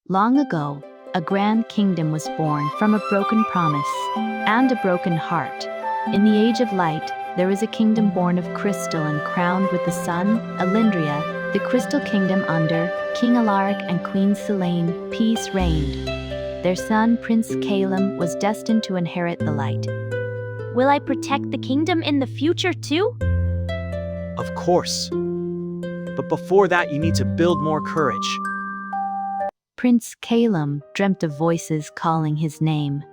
Long ago, a grand kingdom was born from a broken promise and a broken heart. In the age of light, there is a kingdom born of crystal and crowned with the sun, Elyndria, the crystal kingdom under King Alaric and Queen Selene, peace reigned. Their son, Prince Caelum, was destined to inherit the light. Will I protect the kingdom in the future too? Of course. But before that, you need to build more courage. Prince Caelum dreamt of voices calling his name,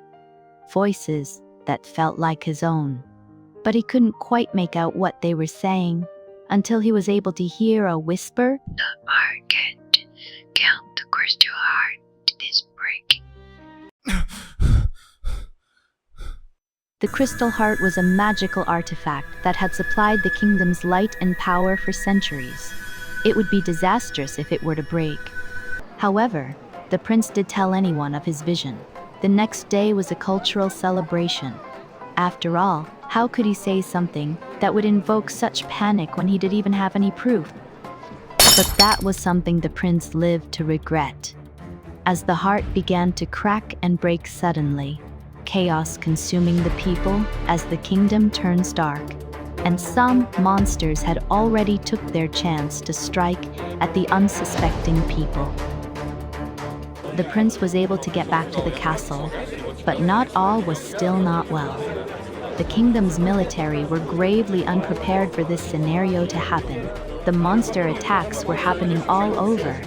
voices that felt like his own. But he couldn't quite make out what they were saying until he was able to hear a whisper. The heart can't count the crystal heart is breaking. The crystal heart was a magical artifact that had supplied the kingdom's light and power for centuries. It would be disastrous if it were to break. However, the prince did tell anyone of his vision. The next day was a cultural celebration. After all, how could he say something that would invoke such panic when he didn't even have any proof? But that was something the prince lived to regret. As the heart began to crack and break suddenly, chaos consuming the people as the kingdom turns dark, and some monsters had already took their chance to strike at the unsuspecting people. The prince was able to get back to the castle, but not all was still not well. The kingdom's military were gravely unprepared for this scenario to happen. The monster attacks were happening all over.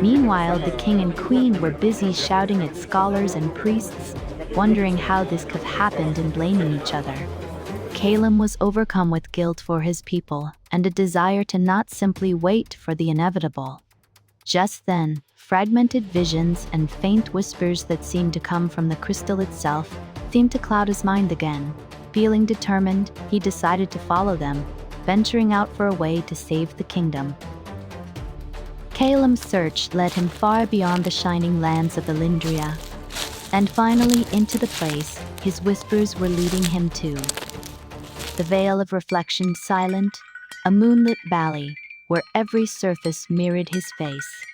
Meanwhile, the king and queen were busy shouting at scholars and priests, wondering how this could have happened and blaming each other. Caelum was overcome with guilt for his people and a desire to not simply wait for the inevitable. Just then, fragmented visions and faint whispers that seemed to come from the crystal itself seemed to cloud his mind again. Feeling determined, he decided to follow them, venturing out for a way to save the kingdom. Caelum's search led him far beyond the shining lands of Elyndria, and finally into the place his whispers were leading him to. The veil of reflection silent, a moonlit valley where every surface mirrored his face.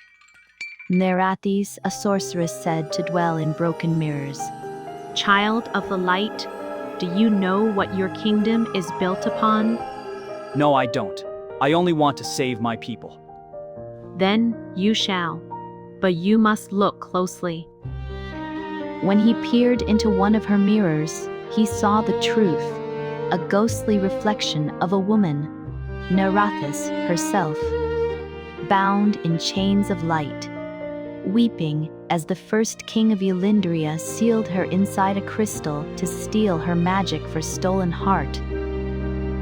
Nerathes, a sorceress said to dwell in broken mirrors. Child of the light, do you know what your kingdom is built upon? No, I don't. I only want to save my people. Then you shall, but you must look closely. When he peered into one of her mirrors, he saw the truth, a ghostly reflection of a woman, Nerathes herself, bound in chains of light, weeping as the first king of Elyndria sealed her inside a crystal to steal her magic for stolen heart.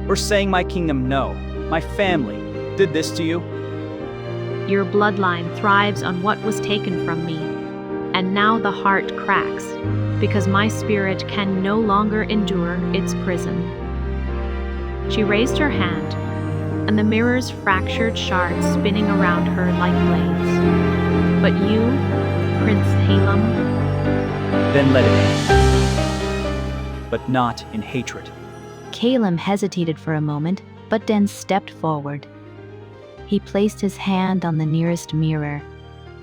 We're saying my kingdom no. My family did this to you. Your bloodline thrives on what was taken from me, and now the heart cracks, because my spirit can no longer endure its prison. She raised her hand, and the mirror's fractured shards spinning around her like blades. But you, Prince Caelum, Then let it end. But not in hatred. Caelum hesitated for a moment, but then stepped forward. He placed his hand on the nearest mirror,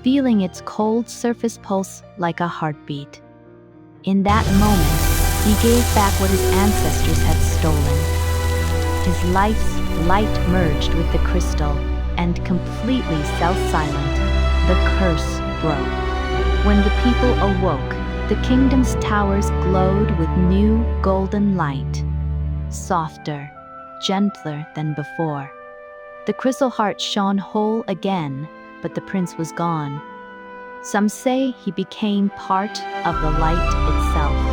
feeling its cold surface pulse like a heartbeat. In that moment, he gave back what his ancestors had stolen. His life's light merged with the crystal, and completely self-silent, the curse broke. When the people awoke, the kingdom's towers glowed with new golden light, softer, gentler than before. The crystal heart shone whole again, but the prince was gone. Some say he became part of the light itself.